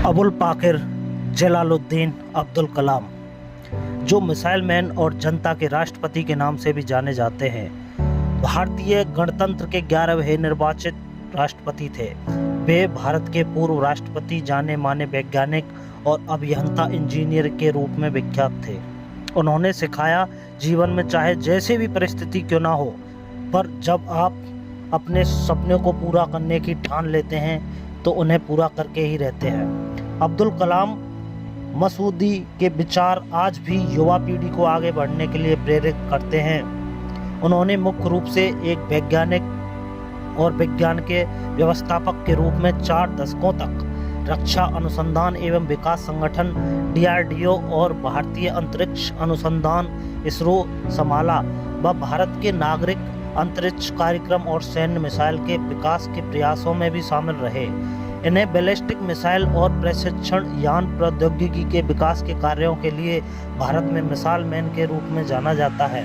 अबुल पाकिर जलालुद्दीन अब्दुल कलाम, जो missile man और जनता के राष्ट्रपति के नाम से भी जाने जाते हैं, भारतीय गणतंत्र के 11वें निर्वाचित राष्ट्रपति थे। वे भारत के पूर्व राष्ट्रपति, जाने माने वैज्ञानिक और अभियंता इंजीनियर के रूप में विख्यात थे। उन्होंने सिखाया, जीवन में चाहे जैसे भी परिस्थिति क्यों ना हो, पर जब आप अपने सपने को पूरा करने की ठान लेते हैं तो उन्हें पूरा करके ही रहते हैं। अब्दुल कलाम मसूदी के विचार आज भी युवा पीढ़ी को आगे बढ़ने के लिए प्रेरित करते हैं। उन्होंने मुख्य रूप से एक वैज्ञानिक और विज्ञान के व्यवस्थापक के रूप में 4 दशकों तक रक्षा अनुसंधान एवं विकास संगठन DRDO और भारतीय अंतरिक्ष अनुसंधान इसरो संभाला। वह भारत के नागरिक अंतरिक्ष कार्यक्रम और सैन्य मिसाइल के विकास के प्रयासों में भी शामिल रहे। इन्हें बैलिस्टिक मिसाइल और प्रशिक्षण यान प्रौद्योगिकी के विकास के कार्यों के लिए भारत में मिसाइल मैन के रूप में जाना जाता है।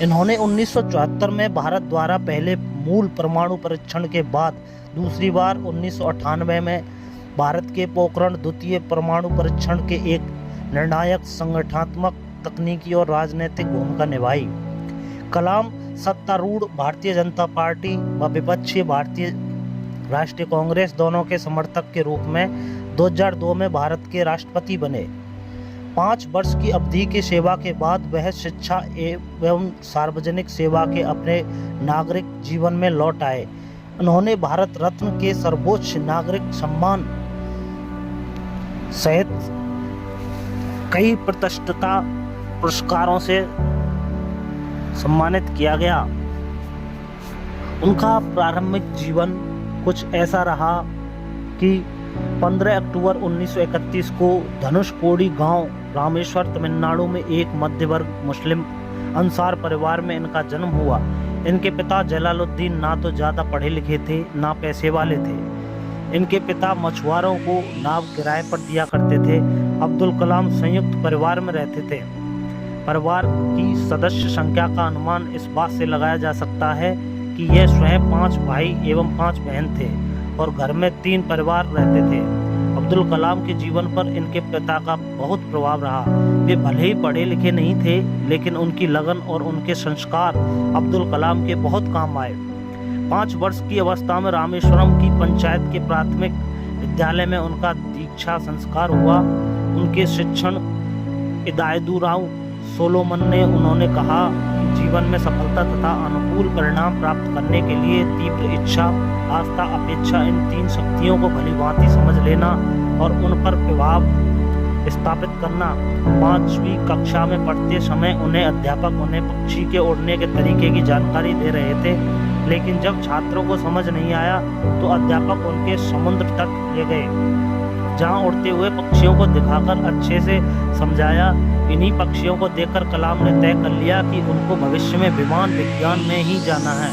इन्होंने 1974 में भारत द्वारा पहले मूल परमाणु परीक्षण के बाद दूसरी बार 1998 में भारत के पोखरण द्वितीय परमाणु परीक्षण के एक निर्णायक संगठनात्मक, तकनीकी और राजनीतिक भूमिका निभाई। कलाम सत्तारूढ़ भारतीय जनता पार्टी व विपक्षी भारतीय राष्ट्रीय कांग्रेस दोनों के समर्थक के रूप में 2002 में भारत के राष्ट्रपति बने। 5 वर्ष की अवधि की सेवा के बाद वह शिक्षा एवं सार्वजनिक सेवा के अपने नागरिक जीवन में लौट आए। उन्होंने भारत रत्न के सर्वोच्च नागरिक सम्मान सहित कई प्रतिष्ठित पुरस्कारों से सम्मानित किया गया। उनका प्रारंभिक जीवन कुछ ऐसा रहा कि 15 अक्टूबर 1931 को धनुषकोडी गांव रामेश्वर तमिलनाडु में एक मध्य वर्ग मुस्लिम अंसार परिवार में इनका जन्म हुआ। इनके पिता जलालुद्दीन ना तो ज़्यादा पढ़े लिखे थे, ना पैसे वाले थे। इनके पिता मछुआरों को नाव किराए पर दिया करते थे। अब्दुल कलाम संयुक्त परिवार में रहते थे। परिवार की सदस्य संख्या का अनुमान इस बात से लगाया जा सकता है कि यह स्वयं 5 भाई एवं 5 बहन थे और घर में 3 परिवार रहते थे। अब्दुल कलाम के जीवन पर इनके पिता का बहुत प्रभाव रहा। वे भले ही पढ़े लिखे नहीं थे, लेकिन उनकी लगन और उनके संस्कार अब्दुल कलाम के बहुत काम आए। 5 वर्ष की अवस्था में रामेश्वरम की पंचायत के प्राथमिक विद्यालय में उनका दीक्षा संस्कार हुआ। उनके शिक्षण इदायदुराव सोलोमन ने उन्होंने कहा कि जीवन में सफलता तथा अनुकूल परिणाम प्राप्त करने के लिए तीव्र इच्छा, आस्था, अपेक्षा, इन 3 शक्तियों को भलीभांति समझ लेना और उन पर प्रभाव स्थापित करना। 5वीं कक्षा में पढ़ते समय उन्हें अध्यापक उन्हें पक्षी के उड़ने के तरीके की जानकारी दे रहे थे, लेकिन जब छात्रों को समझ नहीं आया तो अध्यापक उनके समुद्र तट ले गए, जहां उड़ते हुए पक्षियों को दिखाकर अच्छे से समझाया। इन्हीं पक्षियों को देखकर कलाम ने तय कर लिया कि उनको भविष्य में विमान विज्ञान में ही जाना है।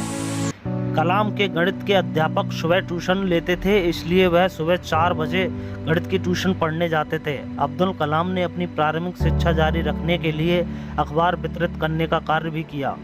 कलाम के गणित के अध्यापक सुबह ट्यूशन लेते थे, इसलिए वह सुबह 4 बजे गणित की ट्यूशन पढ़ने जाते थे। अब्दुल कलाम ने अपनी प्रारंभिक शिक्षा जारी रखने के लिए अखबार वितरित करने का कार्य भी किया।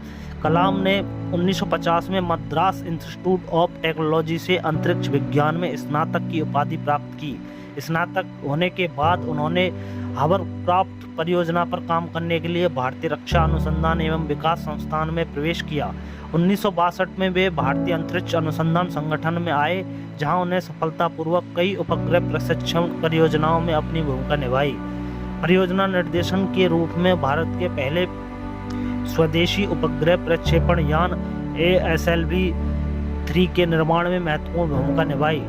कलाम ने 1950 में मद्रास इंस्टीट्यूट ऑफ टेक्नोलॉजी से अंतरिक्ष विज्ञान में स्नातक की उपाधि प्राप्त की। स्नातक होने के बाद उन्होंने हावरक्राफ्ट परियोजना पर काम करने के लिए भारतीय रक्षा अनुसंधान एवं विकास संस्थान में प्रवेश किया। 1962 में वे भारतीय अंतरिक्ष अनुसंधान संगठन में आए, जहां उन्हें सफलतापूर्वक कई उपग्रह प्रशिक्षण परियोजनाओं में अपनी भूमिका निभाई। परियोजना निर्देशन के रूप में भारत के पहले स्वदेशी उपग्रह प्रक्षेपण यान ASLV-3 के निर्माण में महत्वपूर्ण भूमिका निभाई,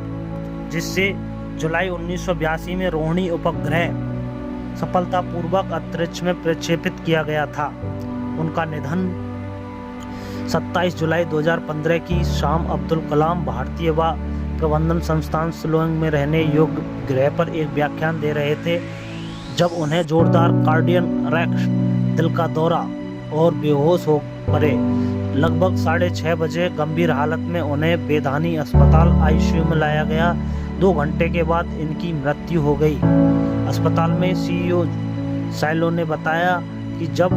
जिससे जुलाई 1982 में रोहिणी उपग्रह सफलतापूर्वक अंतरिक्ष में प्रक्षेपित किया गया था। उनका निधन 27 जुलाई 2015 की शाम अब्दुल कलाम भारतीय व प्रबंधन संस्थान शिलोंग में रहने योग्य ग्रह पर एक व्याख्यान दे रहे थे, जब उन्हें जोरदार कार्डियक अरेस्ट, दिल का दौरा और बेहोश हो पड़े। लगभग 6:30 बजे गंभीर हालत में उन्हें बेधानी अस्पताल ICU में लाया गया। 2 घंटे के बाद इनकी मृत्यु हो गई। अस्पताल में CEO साइलो ने बताया कि जब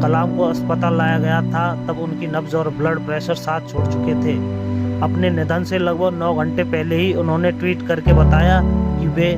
कलाम को अस्पताल लाया गया था तब उनकी नब्ज और ब्लड प्रेशर साथ छोड़ चुके थे। अपने निधन से लगभग 9 घंटे पहले ही उन्होंने ट्वीट करके बताया कि वे